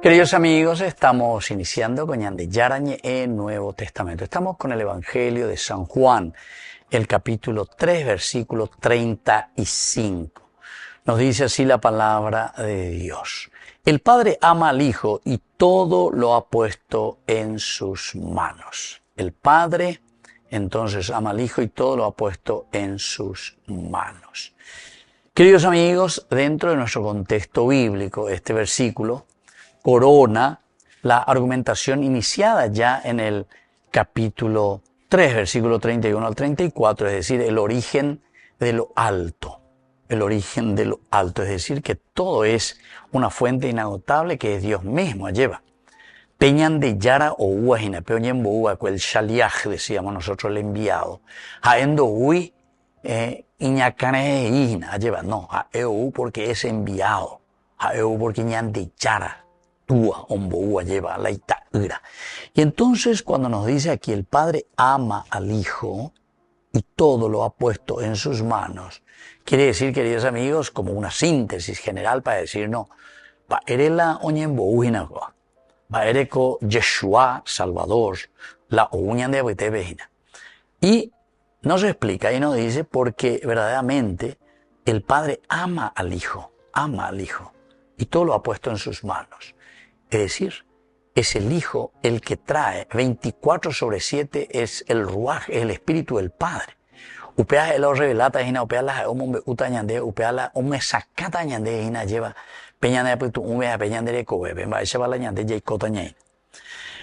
Queridos amigos, estamos iniciando con Yarañe en Nuevo Testamento. Estamos con el Evangelio de San Juan, el capítulo 3, versículo 35. Nos dice así la palabra de Dios. El Padre ama al Hijo y todo lo ha puesto en sus manos. El Padre entonces ama al Hijo y todo lo ha puesto en sus manos. Queridos amigos, dentro de nuestro contexto bíblico, este versículo corona la argumentación iniciada ya en el capítulo 3, versículo 31 al 34, es decir, el origen de lo alto. El origen de lo alto, es decir, que todo es una fuente inagotable que es Dios mismo, lleva. Peñan de Yara o Uajina, Peoñen Boua, el Shaliach, decíamos nosotros, el enviado. Haendo Ui, Iñacane Ina, lleva, no, a EU porque es enviado, a EU porque ñan de Yara. Lleva la itaira. Y entonces cuando nos dice aquí el Padre ama al Hijo y todo lo ha puesto en sus manos, quiere decir, queridos amigos, como una síntesis general para decir, no, va erela oñemboujina, va ereko Yeshua Salvador, la uñan de abitebejina. Y nos explica y nos dice porque verdaderamente el Padre ama al Hijo y todo lo ha puesto en sus manos. Es decir, es el Hijo el que trae 24/7, es el Ruaj, es el Espíritu del Padre. Upea el revelata hina, upea la hombre utañande, upea la hombre sacata ñande hina lleva peñande putu umea peñande de cobe, va ese va la ñande jaicota ñain.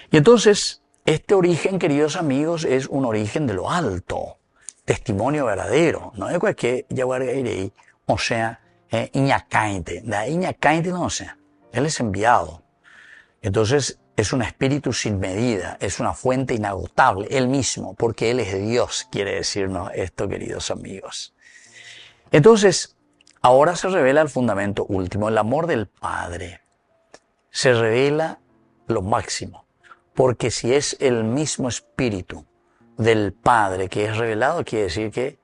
Y entonces, este origen, queridos amigos, es un origen de lo alto, testimonio verdadero, no es cualquier yaguargairei, o sea, iñacainte, da iñacainte no sea, él es enviado. Entonces es un espíritu sin medida, es una fuente inagotable, Él mismo, porque Él es Dios, quiere decirnos esto, queridos amigos. Entonces, ahora se revela el fundamento último, el amor del Padre. Se revela lo máximo, porque si es el mismo espíritu del Padre que es revelado, quiere decir que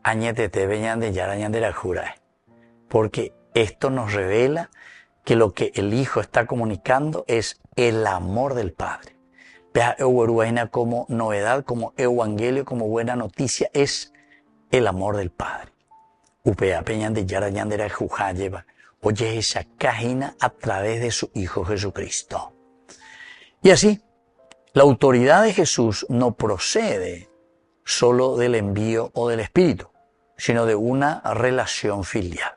añetete veñan de yarañan de la jura, porque esto nos revela que lo que el Hijo está comunicando es el amor del Padre. Vea Euruaina como novedad, como evangelio, como buena noticia, es el amor del Padre. Upea peñan de yarañan de la jujá lleva, oye esa cajina a través de su Hijo Jesucristo. Y así, la autoridad de Jesús no procede solo del envío o del Espíritu, sino de una relación filial.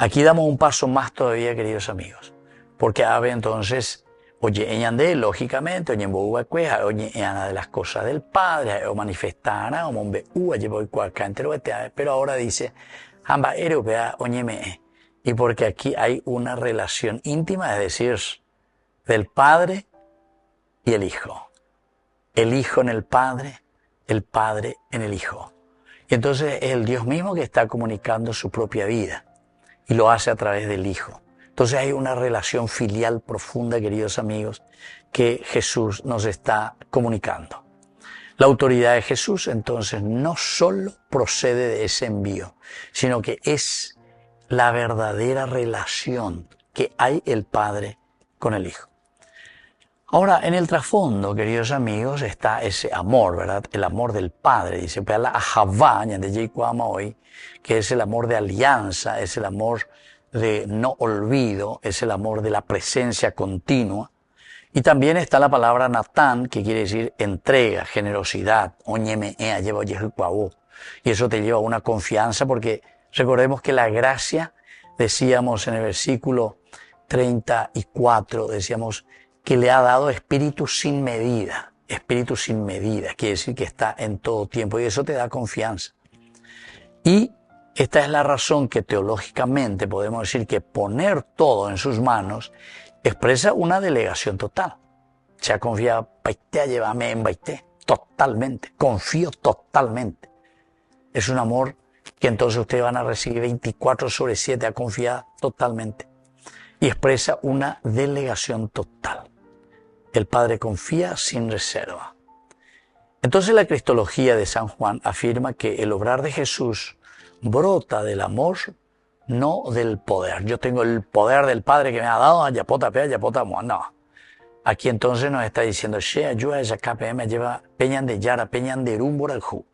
Aquí damos un paso más todavía, queridos amigos, porque Ave entonces, oye, eñande, lógicamente, oye, en oye, de las cosas del Padre, o manifestara, o mombe, pero ahora dice, amba, europea, oye, me, y porque aquí hay una relación íntima, es decir, del Padre y el Hijo en el Padre en el Hijo. Y entonces es el Dios mismo que está comunicando su propia vida. Y lo hace a través del Hijo. Entonces hay una relación filial profunda, queridos amigos, que Jesús nos está comunicando. La autoridad de Jesús, entonces, no solo procede de ese envío, sino que es la verdadera relación que hay el Padre con el Hijo. Ahora, en el trasfondo, queridos amigos, está ese amor, ¿verdad? El amor del Padre. Dice, la ahavá, hoy, que es el amor de alianza, es el amor de no olvido, es el amor de la presencia continua. Y también está la palabra natán, que quiere decir entrega, generosidad, y eso te lleva a una confianza, porque recordemos que la gracia, decíamos en el versículo 34, decíamos, que le ha dado espíritu sin medida, quiere decir que está en todo tiempo y eso te da confianza. Y esta es la razón que teológicamente podemos decir que poner todo en sus manos expresa una delegación total. Se ha confiado, llévame en baité, totalmente, confío totalmente. Es un amor que entonces ustedes van a recibir 24/7 a confiar totalmente y expresa una delegación total. El Padre confía sin reserva. Entonces la cristología de San Juan afirma que el obrar de Jesús brota del amor no del poder. Yo tengo el poder del Padre que me ha dado, ayapota pe, ayapota mua. No. Aquí entonces nos está diciendo, she ayuda esa KPM lleva peñan de yara, peñan de rumborajú.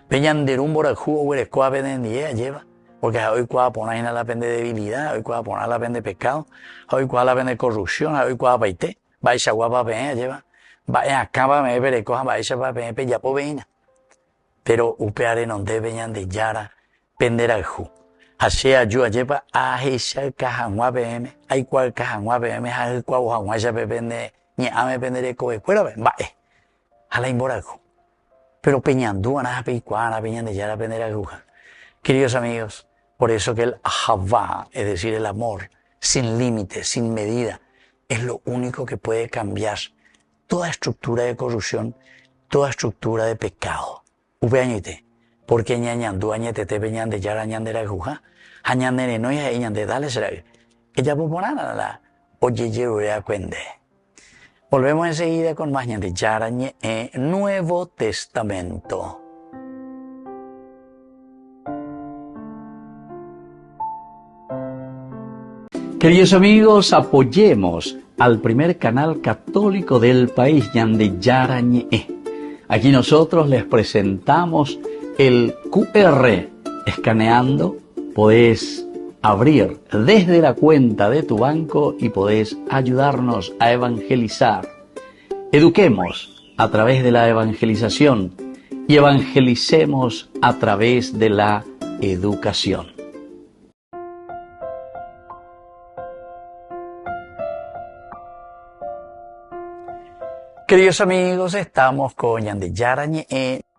Peñan de rumborajú o eres coa pendiente lleva. Porque hoy coa poner en la pende de debilidad, hoy coa poner la pende de pecado, hoy coa la pende de corrupción, hoy coa paite, vais a guapa peña lleva. Vaya acaba me pere coja vais a peña pe ya po veina. Pero upeare non de peñan de yara, penderajú. Así ayuda lleva a esa cajanua PM, hay cual cajanua PM, hay cual cajanua ya pende, ni a me pendere coe cuera, vale, a la imborajo. Pero peñandú, ana peicuana, peñan de yara penderaguja. Queridos amigos, por eso que el ahavá, es decir, el amor, sin límites, sin medida, es lo único que puede cambiar toda estructura de corrupción, toda estructura de pecado. Upeañite. Porque ñañandú añete te peñan de yara ñandera guja, añandere no ya ñande dale será. Ella poponana la oye yerurea cuende. Volvemos enseguida con más ñande yara Nuevo Testamento. Queridos amigos, apoyemos al primer canal católico del país, ñande yara Aquí nosotros les presentamos el QR. Escaneando, podés abrir desde la cuenta de tu banco y podés ayudarnos a evangelizar. Eduquemos a través de la evangelización y evangelicemos a través de la educación. Queridos amigos, estamos con Ñande Yarañe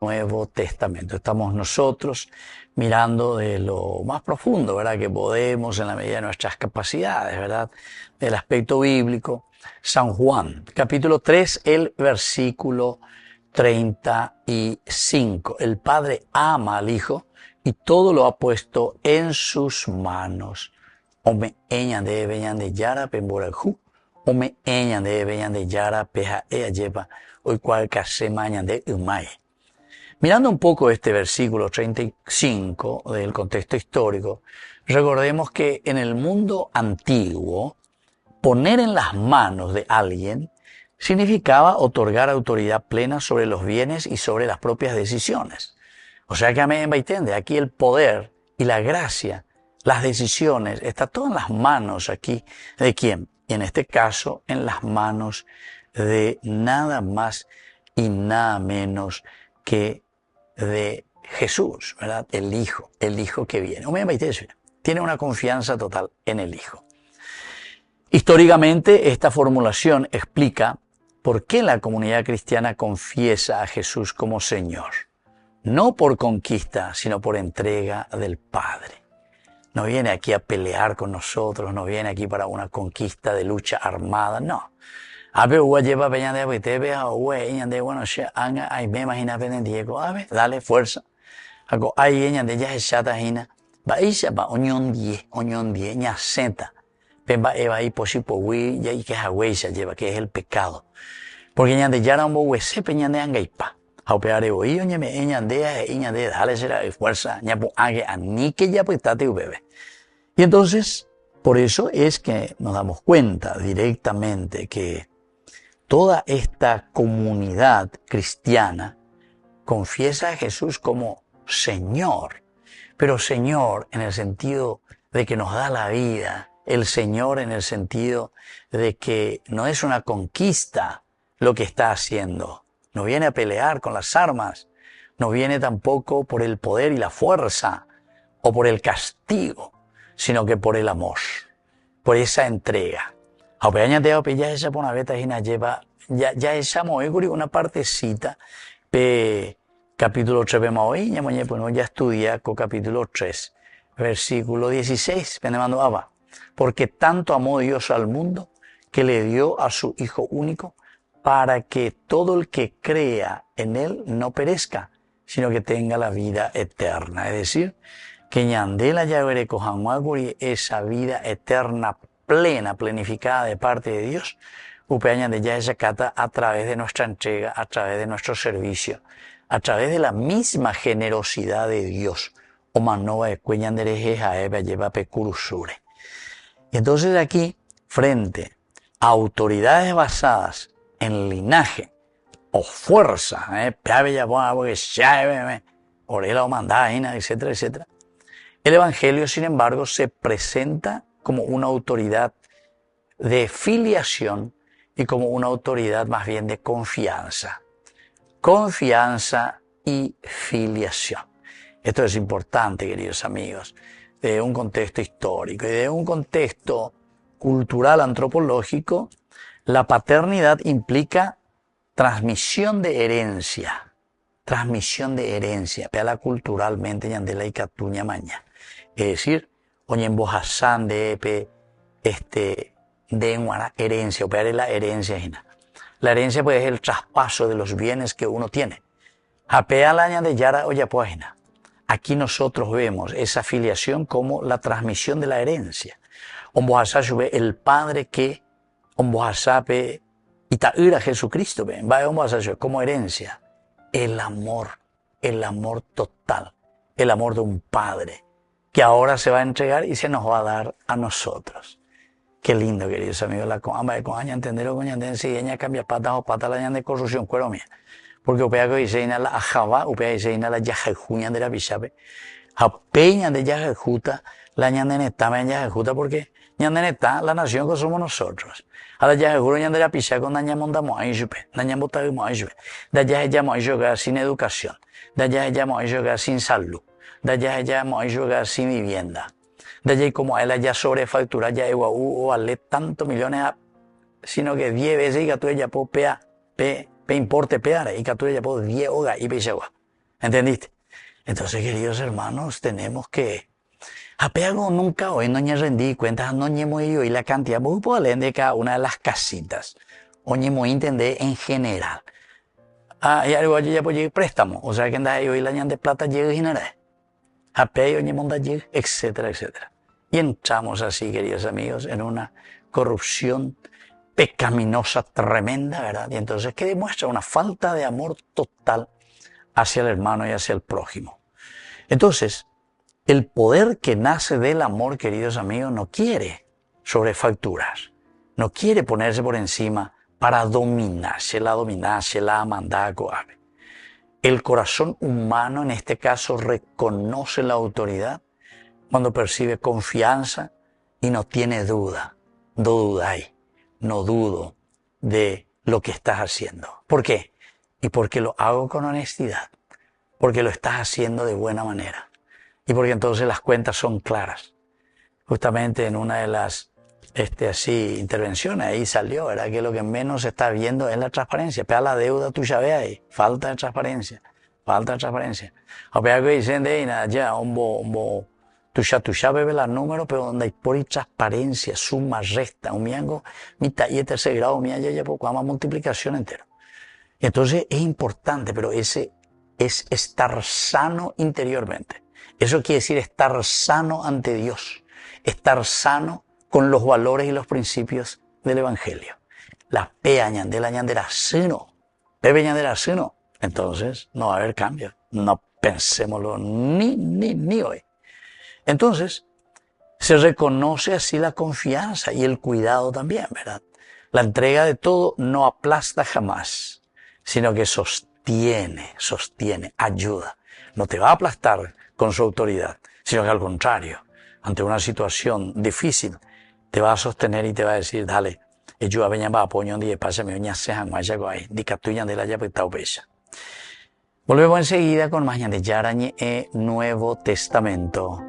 Nuevo Testamento. Estamos nosotros mirando de lo más profundo, ¿verdad? Que podemos en la medida de nuestras capacidades, ¿verdad? Del aspecto bíblico. San Juan, capítulo 3, el versículo 35. El Padre ama al Hijo y todo lo ha puesto en sus manos. Ome Ñande Beñande Yara Pemborajú. Ome Ñande Beñande Yara Peja Lleva. Hoy cual casema Ñande Umay. Mirando un poco este versículo 35 del contexto histórico, recordemos que en el mundo antiguo, poner en las manos de alguien significaba otorgar autoridad plena sobre los bienes y sobre las propias decisiones. O sea que amén, entiende, aquí el poder y la gracia, las decisiones, está todo en las manos aquí. ¿De quién? Y en este caso, en las manos de nada más y nada menos que de Jesús, ¿verdad? El Hijo que viene. Tiene una confianza total en el Hijo. Históricamente, esta formulación explica por qué la comunidad cristiana confiesa a Jesús como Señor. No por conquista, sino por entrega del Padre. No viene aquí a pelear con nosotros, no viene aquí para una conquista de lucha armada, no. Dale fuerza. Que es el pecado. Porque ñande yara un huese peñande angaipa. Aupeare oído ñame ñande dale será fuerza ñapo ange anique ya pues tate bebé. Y entonces, por eso es que nos damos cuenta directamente que toda esta comunidad cristiana confiesa a Jesús como Señor, pero Señor en el sentido de que nos da la vida, el Señor en el sentido de que no es una conquista lo que está haciendo, no viene a pelear con las armas, no viene tampoco por el poder y la fuerza o por el castigo, sino que por el amor, por esa entrega. Ya esa una partecita de capítulo 3 ya estudia con capítulo 3, versículo 16, porque tanto amó Dios al mundo que le dio a su Hijo único para que todo el que crea en Él no perezca, sino que tenga la vida eterna. Es decir, que ñandela ya veré cojanguaguri esa vida eterna plena, planificada de parte de Dios, upeañan de ya esa cata a través de nuestra entrega, a través de nuestro servicio, a través de la misma generosidad de Dios. o manova de cueñandereje jaebe lleva pecurusure. Y entonces aquí, frente a autoridades basadas en linaje o fuerza, etcétera, etcétera, el Evangelio, sin embargo, se presenta como una autoridad de filiación y como una autoridad más bien de confianza. Confianza y filiación. Esto es importante, queridos amigos, de un contexto histórico y de un contexto cultural antropológico. La paternidad implica transmisión de herencia. Transmisión de herencia. Peala culturalmente yandela y catuña maña. Es decir, oñen bojasán de una herencia, o peare la herencia. La herencia pues es el traspaso de los bienes que uno tiene. Apea la aña de yara o yapuajina. Aquí nosotros vemos esa filiación como la transmisión de la herencia. Ombohasabe el padre que ombohasabe itaira Jesucristo, va ombohasabe como herencia. El amor total, el amor de un padre que ahora se va a entregar y se nos va a dar a nosotros. Qué lindo, queridos amigos, la coamba de coaña entender o coña entender si ella cambia patas o patas la de corrupción cuero mía. Porque upea que dice ina la ajaba, upea dice ina la yajejuña de la bichape. Apeña de yajejuta, la ñandeneta me yajejuta porque ñandeneta la nación que somos nosotros. A la yajejuro ñande la picha con dañamondamo ayupe, dañambotagimo ayupe. Da yajejamo ayuga sin educación, da yajejamo ayuga sin salud, da yajejamo ayuga sin vivienda. Da yajej como a él ya sobrefactura ya igual o ale tantos millones, sino que 10 veces y que tú ya po pea, pe importe pear y que tú ya po 10 hogas y pechagua. ¿Entendiste? Entonces, queridos hermanos, tenemos que apego nunca hoy no me rendí cuenta, no ñemo yo y la cantidad muy poder de cada una de las casitas. O ñemo entender en general. Y algo ya pues préstamo, o sea que anda yo y la ñan de plata llega y nada. Apego ñemo anda llega, etcétera, etcétera. Y entramos así, queridos amigos, en una corrupción pecaminosa tremenda, ¿verdad? Y entonces que demuestra una falta de amor total hacia el hermano y hacia el prójimo. Entonces, el poder que nace del amor, queridos amigos, no quiere sobrefacturar, no quiere ponerse por encima para dominársela, mandar, coabe. El corazón humano, en este caso, reconoce la autoridad cuando percibe confianza y no tiene duda. No dudáis, no dudo de lo que estás haciendo. ¿Por qué? Y porque lo hago con honestidad, porque lo estás haciendo de buena manera. Y porque entonces las cuentas son claras. Justamente en una de las intervenciones ahí salió, ¿verdad? Que lo que menos se está viendo es la transparencia. Pega la deuda, tú ya ves ahí. Falta de transparencia. Falta de transparencia. O pega que dicen de ahí, nada, ya, tú ya ves los números, pero donde hay por transparencia, suma, resta, un miango, mitad y tercer grado, ya poco, más multiplicación entero. Y entonces es importante, pero ese es estar sano interiormente. Eso quiere decir estar sano ante Dios, estar sano con los valores y los principios del Evangelio. La pea ñandela ñandera sino, pepe ñandera sino. Entonces no va a haber cambio, no pensémoslo ni hoy. Entonces se reconoce así la confianza y el cuidado también, ¿verdad? La entrega de todo no aplasta jamás, sino que sostiene, ayuda. No te va a aplastar con su autoridad, sino que al contrario, ante una situación difícil, te va a sostener y te va a decir, dale, yo a veña va a poño de pasa me oña se han maya guay, di catuña de la ya petao pesa. Volvemos enseguida con más de Yarañe Nuevo Testamento.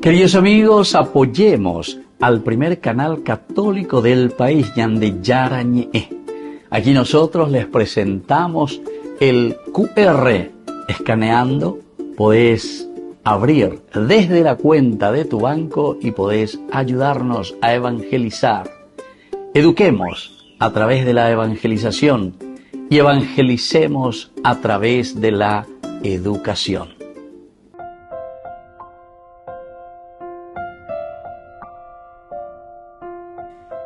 Queridos amigos, apoyemos al primer canal católico del país, Yande Yarañe. Aquí nosotros les presentamos el QR. Escaneando, podés abrir desde la cuenta de tu banco y podés ayudarnos a evangelizar. Eduquemos a través de la evangelización y evangelicemos a través de la educación.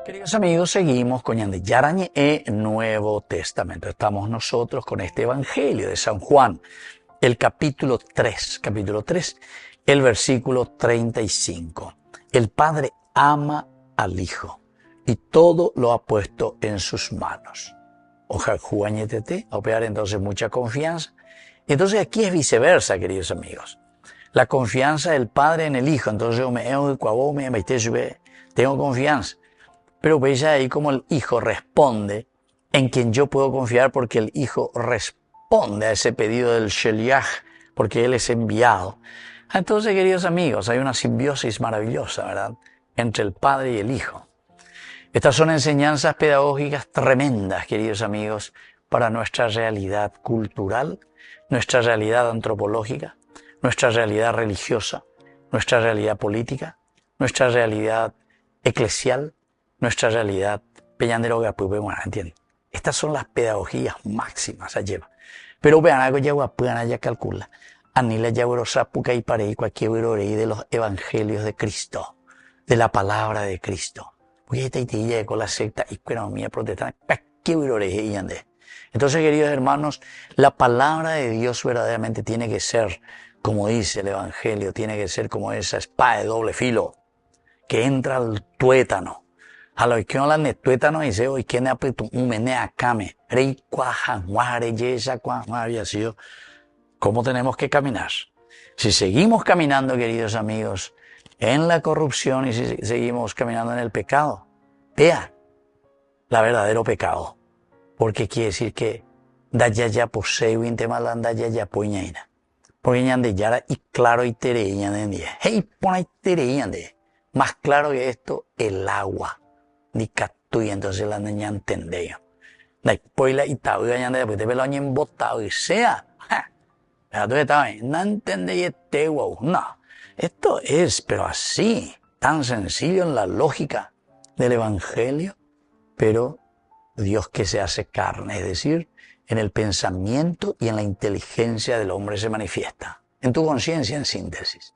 Queridos Queridos amigos, seguimos con Ñande Yarañe Nuevo Testamento. Estamos nosotros con este Evangelio de San Juan, el capítulo 3, el versículo 35. El Padre ama al Hijo y todo lo ha puesto en sus manos. Ojalá juañetete, a operar entonces mucha confianza. Entonces aquí es viceversa, queridos amigos. La confianza del Padre en el Hijo. Entonces yo tengo confianza. Pero veis ahí como el Hijo responde en quien yo puedo confiar porque el Hijo responde a ese pedido del Sheliach porque Él es enviado. Entonces, queridos amigos, hay una simbiosis maravillosa, ¿verdad?, entre el Padre y el Hijo. Estas son enseñanzas pedagógicas tremendas, queridos amigos, para nuestra realidad cultural, nuestra realidad antropológica, nuestra realidad religiosa, nuestra realidad política, nuestra realidad eclesial, nuestra realidad peñandero bueno, ¿entienden? Estas son las pedagogías máximas a llevar. Pero vean algo ya guapana ya calcula. Anila ya sapuca y parei cualquier de los evangelios de Cristo, de la palabra de Cristo. Porque esta idea con la secta y economía protestante, entonces, queridos hermanos, la palabra de Dios verdaderamente tiene que ser, como dice el evangelio, tiene que ser como esa espada de doble filo que entra al tuétano. A lo que no la netuétano dice hoy que ne apretu un menea kame rey cuajan guare yesa cuajan había sido. ¿Cómo tenemos que caminar? Si seguimos caminando, queridos amigos, en la corrupción y si seguimos caminando en el pecado, vean la verdadero pecado. Porque quiere decir que dayaya poseu intemalanda yaya puñaina. Porque ñande yara y claro y tere ñande. Hey, pon ahí tere ñande. Más claro que esto, el agua. Ni catuy, entonces la niña entendía. Después la itaúda ñande, después te velo en botado y sea. No entendí este wow. No, esto es, pero así, tan sencillo en la lógica del evangelio, pero Dios que se hace carne, es decir, en el pensamiento y en la inteligencia del hombre se manifiesta, en tu conciencia en síntesis.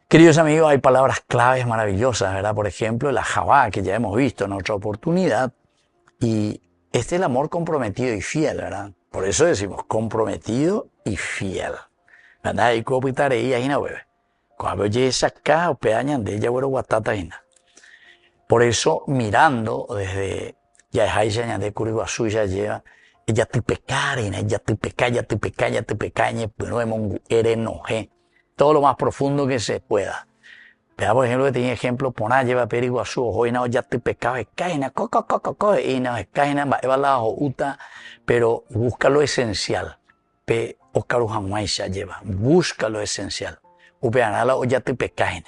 Queridos amigos, hay palabras claves maravillosas, ¿verdad? Por ejemplo, la Javá, que ya hemos visto en otra oportunidad, y este es el amor comprometido y fiel, ¿verdad? Por eso decimos comprometido y fiel, ¿verdad? Y copitaré y ahí no bebe. Cuando oye esa caja o pedañan de ella, bueno, guatata y nada. Por eso, mirando desde ya es ahí de Curiguazú ya lleva, ella te pecarina, ella te pecaña, pero en erenoje. Todo lo más profundo que se pueda. Vea, por ejemplo, que tiene ejemplo, poná lleva Periguazú, hoy no ya te pecaba, caina, y no es caina, va la uta, pero busca lo esencial. Pe Oscarujamuaisha lleva, busca lo esencial. Upeanala o ya te pecaina.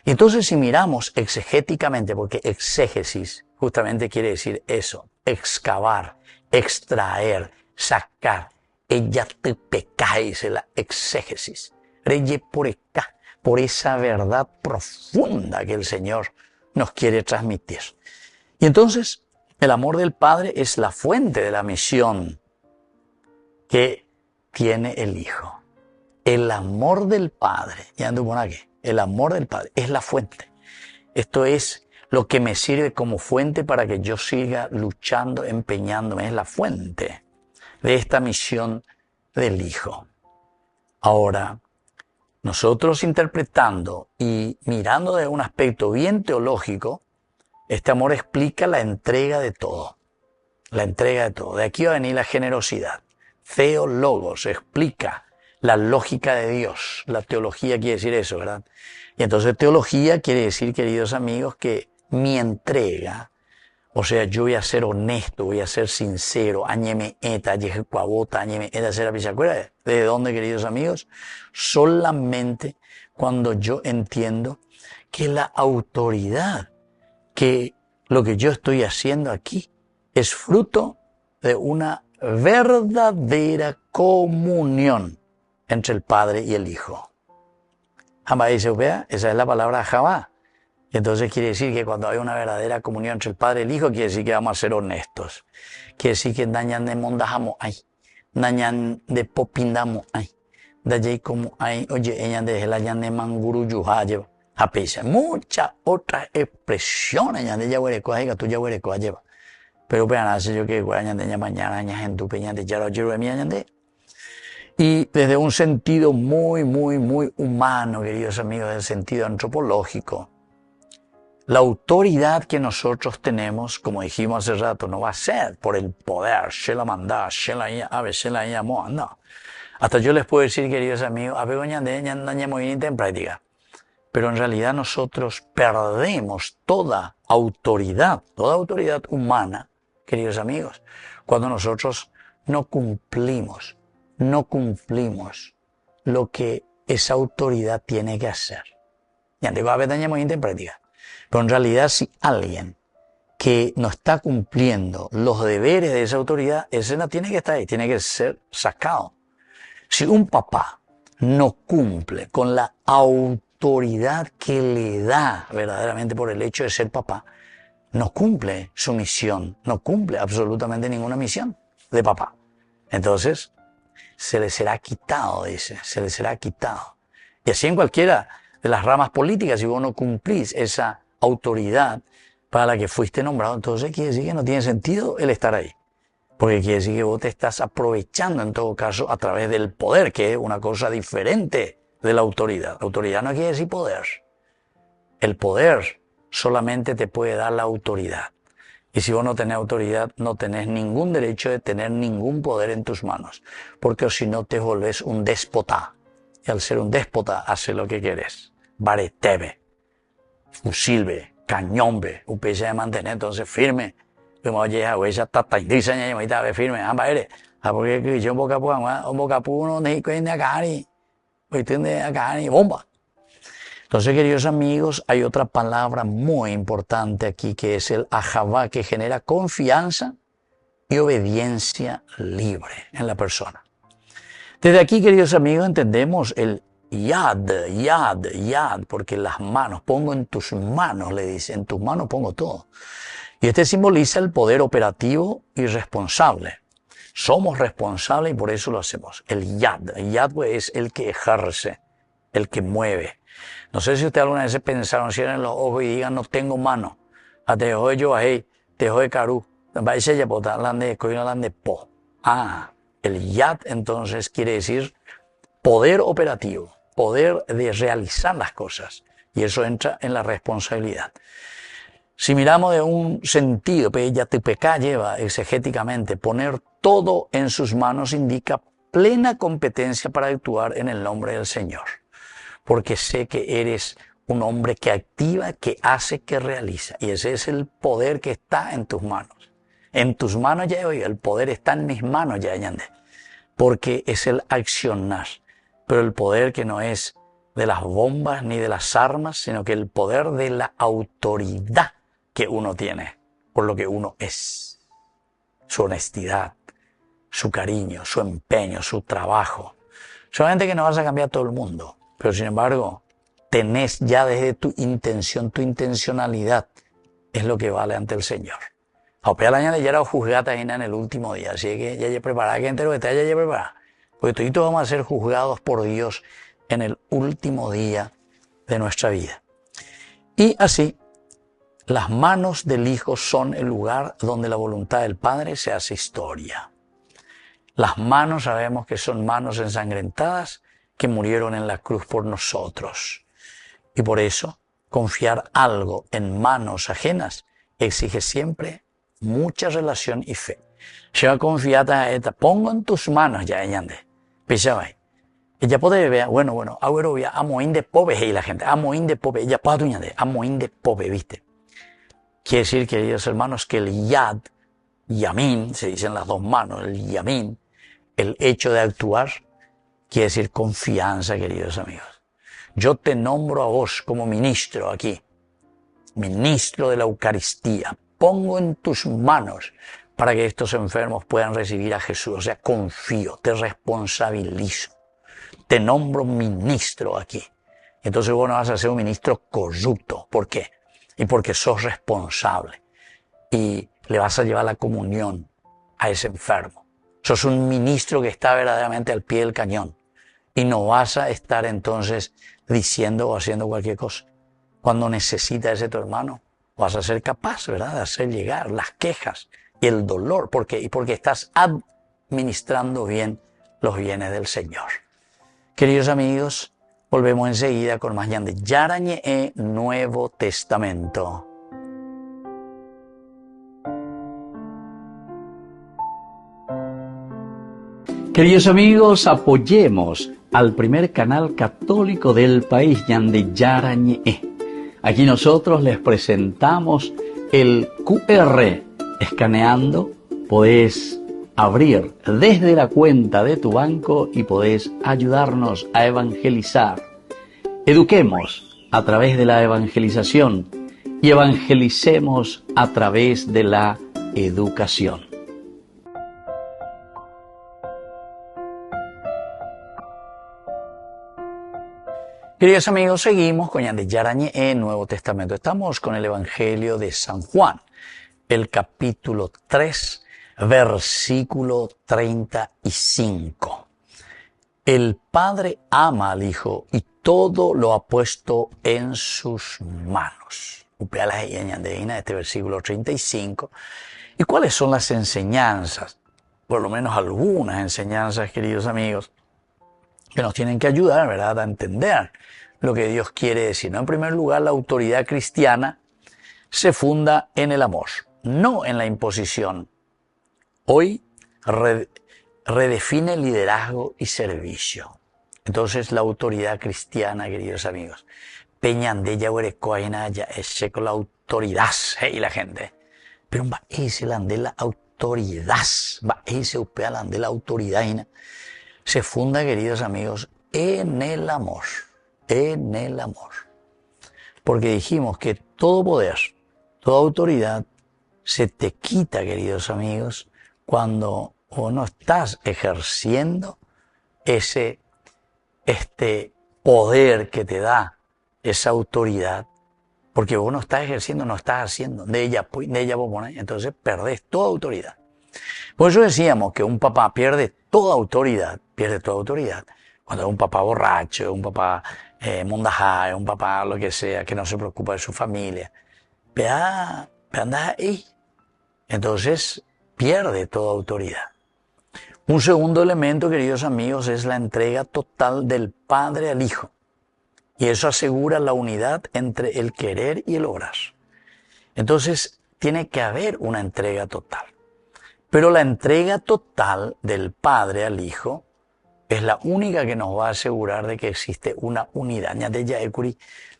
Y entonces si miramos exegéticamente, porque exégesis justamente quiere decir eso, excavar, extraer, sacar, ella te pecáis la exégesis. Reye por acá, por esa verdad profunda que el Señor nos quiere transmitir. Y entonces, el amor del Padre es la fuente de la misión que tiene el Hijo. El amor del Padre, ya ando por aquí, el amor del Padre es la fuente. Esto es lo que me sirve como fuente para que yo siga luchando, empeñándome. Es la fuente de esta misión del Hijo. Ahora, nosotros interpretando y mirando de un aspecto bien teológico, este amor explica la entrega de todo. La entrega de todo. De aquí va a venir la generosidad. Theologos explica la lógica de Dios. La teología quiere decir eso, ¿verdad? Y entonces teología quiere decir, queridos amigos, que mi entrega, o sea, yo voy a ser honesto, voy a ser sincero, añeme eta, yejecuabota, añeme eta, será pichacuera. ¿De dónde, queridos amigos? Solamente cuando yo entiendo que la autoridad, que lo que yo estoy haciendo aquí es fruto de una verdadera comunión entre el Padre y el Hijo. Jamás dice, vea, esa es la palabra jamás. Y entonces quiere decir que cuando hay una verdadera comunión entre el Padre y el Hijo, quiere decir que vamos a ser honestos. Quiere decir que dañan de mondajamo ay, dañan de popindamo ay, dañan como ay, oye, ella de la yan de manguru yuha lleva. Apisa, muchas otras expresiones ya de yahuerecoa y que tú yahuerecoa lleva. Pero hace yo que mañana en tu peña de yaro de mi añade. Y desde un sentido muy humano, queridos amigos, del sentido antropológico, la autoridad que nosotros tenemos, como dijimos hace rato, no va a ser por el poder, no. Hasta yo les puedo decir, queridos amigos, en práctica. Pero en realidad nosotros perdemos toda autoridad humana, queridos amigos, cuando nosotros no cumplimos lo que esa autoridad tiene que hacer. Ya digo, a veces en práctica. Pero en realidad si alguien que no está cumpliendo los deberes de esa autoridad, ese no tiene que estar ahí, tiene que ser sacado. Si un papá no cumple con la autoridad que le da verdaderamente por el hecho de ser papá, no cumple su misión, no cumple absolutamente ninguna misión de papá. Entonces, se le será quitado, se le será quitado. Y así en cualquiera de las ramas políticas, si vos no cumplís esa autoridad para la que fuiste nombrado, entonces quiere decir que no tiene sentido el estar ahí. Porque quiere decir que vos te estás aprovechando en todo caso a través del poder, que es una cosa diferente de la autoridad. Autoridad no quiere decir poder. El poder solamente te puede dar la autoridad. Y si vos no tenés autoridad, no tenés ningún derecho de tener ningún poder en tus manos. Porque si no te volvés un déspota. Y al ser un déspota, hace lo que querés. Baretebe, fusilbe, cañombe, un pese de mantener, entonces firme. Como llega, güey, ya está dice, ya está firme, porque yo un bocapu no te cuenta acá ni bomba. Entonces, queridos amigos, hay otra palabra muy importante aquí que es el ahavá, que genera confianza y obediencia libre en la persona. Desde aquí, queridos amigos, entendemos el yad, porque las manos, pongo en tus manos, le dice, en tus manos pongo todo. Y este simboliza el poder operativo y responsable. Somos responsables y por eso lo hacemos. El yad pues, es el que ejerce, el que mueve. No sé si ustedes alguna vez pensaron, cierren los ojos y digan, no tengo mano. Te dejo yo ahí, te dejo de carú. El yad entonces quiere decir poder operativo, poder de realizar las cosas. Y eso entra en la responsabilidad. Si miramos de un sentido, Yatipecá lleva exegéticamente, poner todo en sus manos indica plena competencia para actuar en el nombre del Señor. Porque sé que eres un hombre que activa, que hace, que realiza. Y ese es el poder que está en tus manos. En tus manos ya oiga, el poder está en mis manos ya, Ñande. Porque es el accionar. Pero el poder que no es de las bombas ni de las armas, sino que el poder de la autoridad que uno tiene, por lo que uno es. Su honestidad, su cariño, su empeño, su trabajo. Solamente que no vas a cambiar todo el mundo, pero sin embargo, tenés ya desde tu intención, tu intencionalidad, es lo que vale ante el Señor. A la año ya era juzgada en el último día, así que ya preparada, que entero que te haya preparado. Porque todos vamos a ser juzgados por Dios en el último día de nuestra vida. Y así, las manos del Hijo son el lugar donde la voluntad del Padre se hace historia. Las manos sabemos que son manos ensangrentadas que murieron en la cruz por nosotros. Y por eso, confiar algo en manos ajenas exige siempre mucha relación y fe. Lleva confiada a esta, pongo en tus manos ya, ñande. Pensaba ahí. Ella puede ver, bueno, ahora voy a amoín de pobre, y la gente, amoín de pobre, ella puede ñande, amoín de pobre, ¿viste? Quiere decir, queridos hermanos, que el yad, yamin, se dicen las dos manos, el yamin, el hecho de actuar, quiere decir confianza, queridos amigos. Yo te nombro a vos como ministro aquí, ministro de la Eucaristía. Pongo en tus manos para que estos enfermos puedan recibir a Jesús. O sea, confío, te responsabilizo. Te nombro ministro aquí. Entonces vos no vas a ser un ministro corrupto. ¿Por qué? Y porque sos responsable. Y le vas a llevar la comunión a ese enfermo. Sos un ministro que está verdaderamente al pie del cañón. Y no vas a estar entonces diciendo o haciendo cualquier cosa. cuando necesita ese tu hermano? Vas a ser capaz, ¿verdad?, de hacer llegar las quejas y el dolor, porque estás administrando bien los bienes del Señor. Queridos amigos, volvemos enseguida con más Ñande Yarañe Nuevo Testamento. Queridos amigos, apoyemos al primer canal católico del país, Ñande Yarañe. Aquí nosotros les presentamos el QR. Escaneando, podés abrir desde la cuenta de tu banco y podés ayudarnos a evangelizar. Eduquemos a través de la evangelización y evangelicemos a través de la educación. Queridos amigos, seguimos con Ñande Yarañe Nuevo Testamento. Estamos con el Evangelio de San Juan, el capítulo 3, versículo 35. El Padre ama al Hijo y todo lo ha puesto en sus manos. Este versículo 35. ¿Y cuáles son las enseñanzas? Por lo menos algunas enseñanzas, queridos amigos, que nos tienen que ayudar, ¿verdad?, a entender lo que Dios quiere decir. ¿No? En primer lugar, la autoridad cristiana se funda en el amor, no en la imposición. Hoy redefine liderazgo y servicio. Entonces, la autoridad cristiana, queridos amigos, peñandella huerecoaina ya es con la autoridad, y la gente. Pero va a se la de la autoridad, va a se upea la de la autoridad. Se funda, queridos amigos, en el amor. En el amor. Porque dijimos que todo poder, toda autoridad se te quita, queridos amigos, cuando no estás ejerciendo este poder que te da esa autoridad. Porque vos no estás ejerciendo, no estás haciendo. De ella vos ponés, entonces perdés toda autoridad. Por eso decíamos que un papá pierde toda autoridad cuando es un papá borracho, un papá mondajá, un papá lo que sea, que no se preocupa de su familia. Anda ahí. Entonces pierde toda autoridad. Un segundo elemento, queridos amigos, es la entrega total del Padre al Hijo. Y eso asegura la unidad entre el querer y el obrar. Entonces tiene que haber una entrega total. Pero la entrega total del Padre al Hijo es la única que nos va a asegurar de que existe una unidad.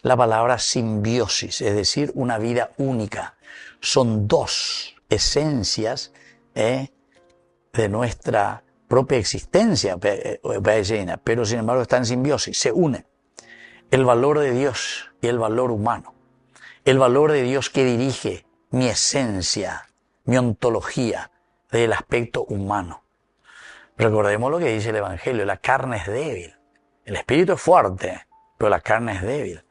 La palabra simbiosis, es decir, una vida única. Son dos esencias de nuestra propia existencia, pero sin embargo están en simbiosis, se unen. El valor de Dios y el valor humano. El valor de Dios que dirige mi esencia, mi ontología, del aspecto humano. Recordemos lo que dice el Evangelio, la carne es débil, el espíritu es fuerte, pero la carne es débil.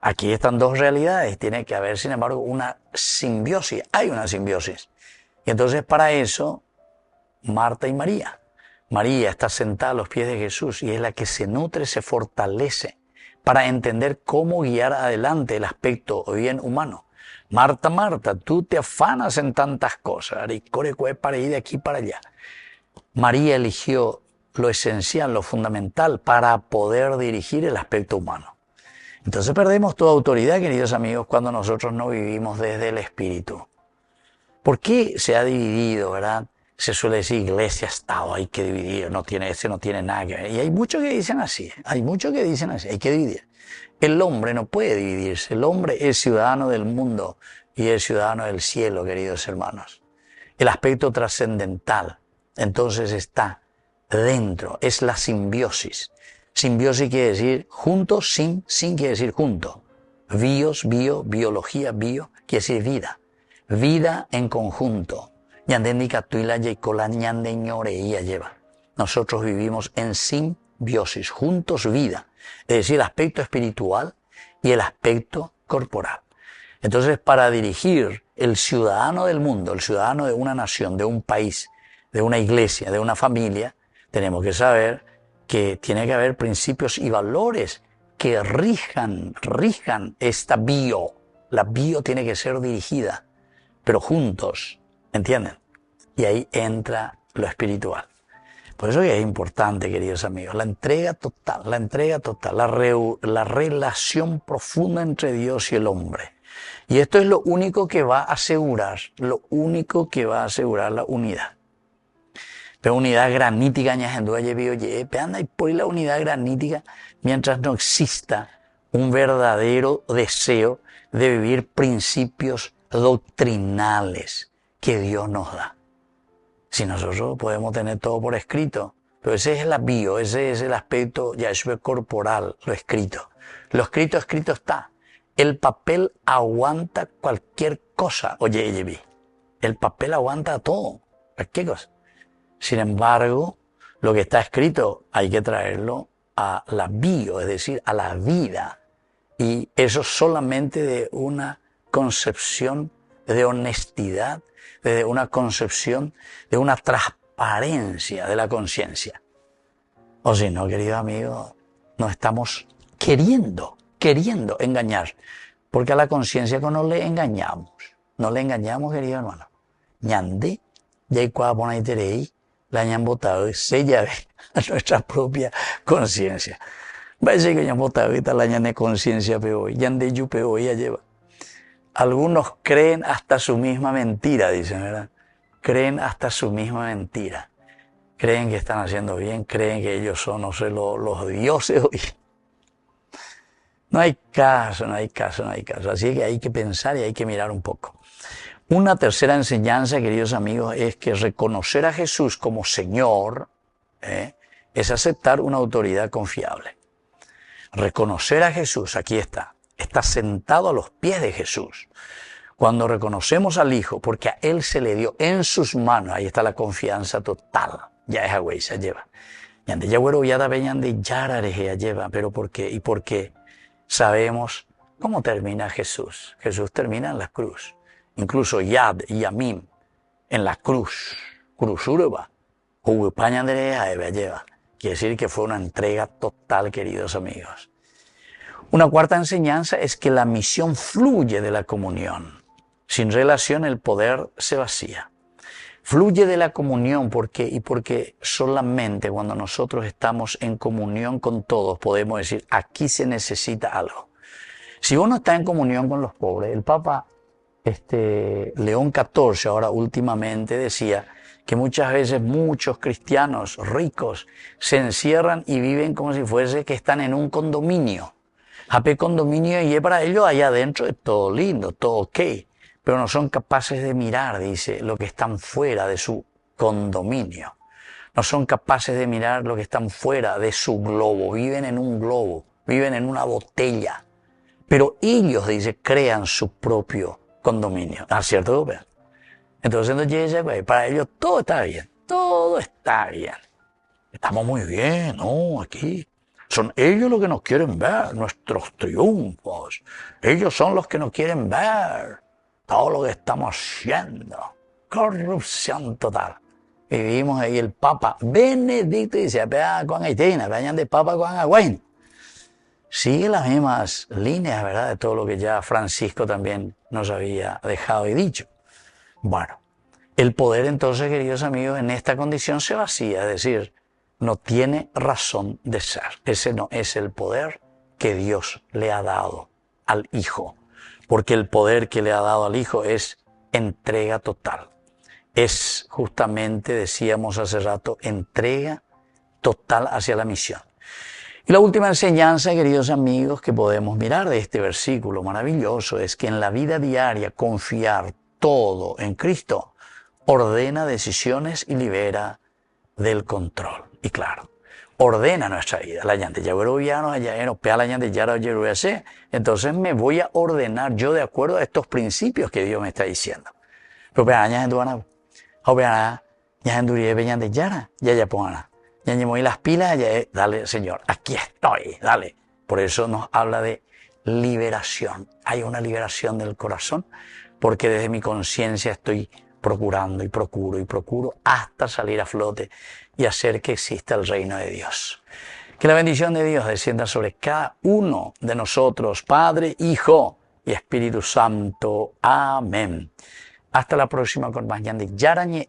Aquí están dos realidades, tiene que haber, sin embargo, una simbiosis, hay una simbiosis. Y entonces para eso, Marta y María. María está sentada a los pies de Jesús y es la que se nutre, se fortalece para entender cómo guiar adelante el aspecto bien humano. Marta, Marta, tú te afanas en tantas cosas, y corre para ir de aquí para allá. María eligió lo esencial, lo fundamental para poder dirigir el aspecto humano. Entonces perdemos toda autoridad, queridos amigos, cuando nosotros no vivimos desde el Espíritu. ¿Por qué se ha dividido, verdad? Se suele decir iglesia-estado, hay que dividir, no tiene nada que ver. Y hay muchos que dicen así, hay que dividir. El hombre no puede dividirse, el hombre es ciudadano del mundo y es ciudadano del cielo, queridos hermanos. El aspecto trascendental, entonces, está dentro, es la simbiosis. Simbiosis quiere decir junto, sin quiere decir junto. Biología, bio, quiere decir vida. Vida en conjunto. Nosotros vivimos en simbiosis, juntos vida. Es decir, el aspecto espiritual y el aspecto corporal. Entonces, para dirigir el ciudadano del mundo, el ciudadano de una nación, de un país, de una iglesia, de una familia, tenemos que saber que tiene que haber principios y valores que rijan esta bio. La bio tiene que ser dirigida, pero juntos, ¿entienden? Y ahí entra lo espiritual. Por eso es importante, queridos amigos, la entrega total, la relación profunda entre Dios y el hombre. Y esto es lo único que va a asegurar, la unidad. Pero unidad granítica, anda y por la unidad granítica, mientras no exista un verdadero deseo de vivir principios doctrinales que Dios nos da. Si nosotros podemos tener todo por escrito, pero ese es la bio, ese es el aspecto ya corporal, lo escrito. Lo escrito está. El papel aguanta cualquier cosa. Oye, el papel aguanta todo, cualquier cosa. Sin embargo, lo que está escrito hay que traerlo a la bio, es decir, a la vida. Y eso solamente de una concepción de honestidad, de una concepción de una transparencia de la conciencia. O si no, querido amigo, nos estamos queriendo engañar. Porque a la conciencia no le engañamos. No le engañamos, querido hermano. Ñande, ya hay cuá pon ahí terei, la hayan botado y se llave a nuestra propia conciencia. Va a decir que hayan botado y tal la hayan de conciencia peor, ñande yu peor ya lleva. Algunos creen hasta su misma mentira, dicen, ¿verdad? Creen hasta su misma mentira. Creen que están haciendo bien, creen que ellos son, no sé, los dioses. No hay caso. Así que hay que pensar y hay que mirar un poco. Una tercera enseñanza, queridos amigos, es que reconocer a Jesús como Señor es aceptar una autoridad confiable. Reconocer a Jesús, aquí está sentado a los pies de Jesús. Cuando reconocemos al Hijo, porque a Él se le dio en sus manos, ahí está la confianza total. Ya es agüey, se lleva. Yande ya güero ya da veñan de yarareje lleva, pero ¿por qué? Y porque sabemos cómo termina Jesús. Jesús termina en la cruz. Incluso Yad y Yamim en la cruz. Cruzurba. Hugupañan de lleva. Quiere decir que fue una entrega total, queridos amigos. Una cuarta enseñanza es que la misión fluye de la comunión. Sin relación el poder se vacía. Fluye de la comunión porque solamente cuando nosotros estamos en comunión con todos podemos decir, aquí se necesita algo. Si uno está en comunión con los pobres, el Papa León XIV ahora últimamente decía que muchas veces muchos cristianos ricos se encierran y viven como si fuese que están en un condominio. AP condominio y para ellos allá adentro es todo lindo, todo ok, pero no son capaces de mirar, dice, lo que están fuera de su condominio. No son capaces de mirar lo que están fuera de su globo. Viven en un globo, viven en una botella. Pero ellos, dice, crean su propio condominio. ¿Ah, cierto? Entonces, para ellos todo está bien. Todo está bien. Estamos muy bien, ¿no? Aquí. Son ellos los que nos quieren ver, nuestros triunfos. Ellos son los que nos quieren ver. Todo lo que estamos haciendo. Corrupción total. Y vivimos ahí el Papa Benedicto dice, con Haitena, vayan de Papa con Agüen. Sigue las mismas líneas, ¿verdad? De todo lo que ya Francisco también nos había dejado y dicho. Bueno, el poder entonces, queridos amigos, en esta condición se vacía, es decir, no tiene razón de ser. Ese no es el poder que Dios le ha dado al Hijo, porque el poder que le ha dado al Hijo es entrega total. Es justamente, decíamos hace rato, entrega total hacia la misión. Y la última enseñanza, queridos amigos, que podemos mirar de este versículo maravilloso es que en la vida diaria confiar todo en Cristo ordena decisiones y libera del control. Y claro, ordena nuestra vida. Entonces me voy a ordenar yo de acuerdo a estos principios que Dios me está diciendo. Y las pilas, dale, Señor, aquí estoy, dale. Por eso nos habla de liberación. Hay una liberación del corazón, porque desde mi conciencia estoy procurando y procuro hasta salir a flote y hacer que exista el reino de Dios. Que la bendición de Dios descienda sobre cada uno de nosotros, Padre, Hijo y Espíritu Santo. Amén. Hasta la próxima con más Ñande Yarañe,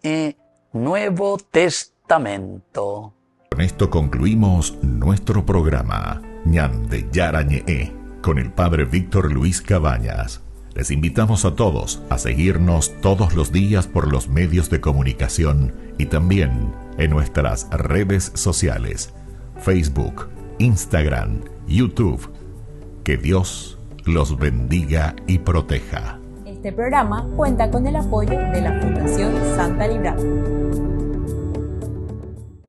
Nuevo Testamento. Con esto concluimos nuestro programa Ñande Yarañe con el Padre Víctor Luis Cabañas. Les invitamos a todos a seguirnos todos los días por los medios de comunicación y también en nuestras redes sociales, Facebook, Instagram, YouTube. Que Dios los bendiga y proteja. Este programa cuenta con el apoyo de la Fundación Santa Librada.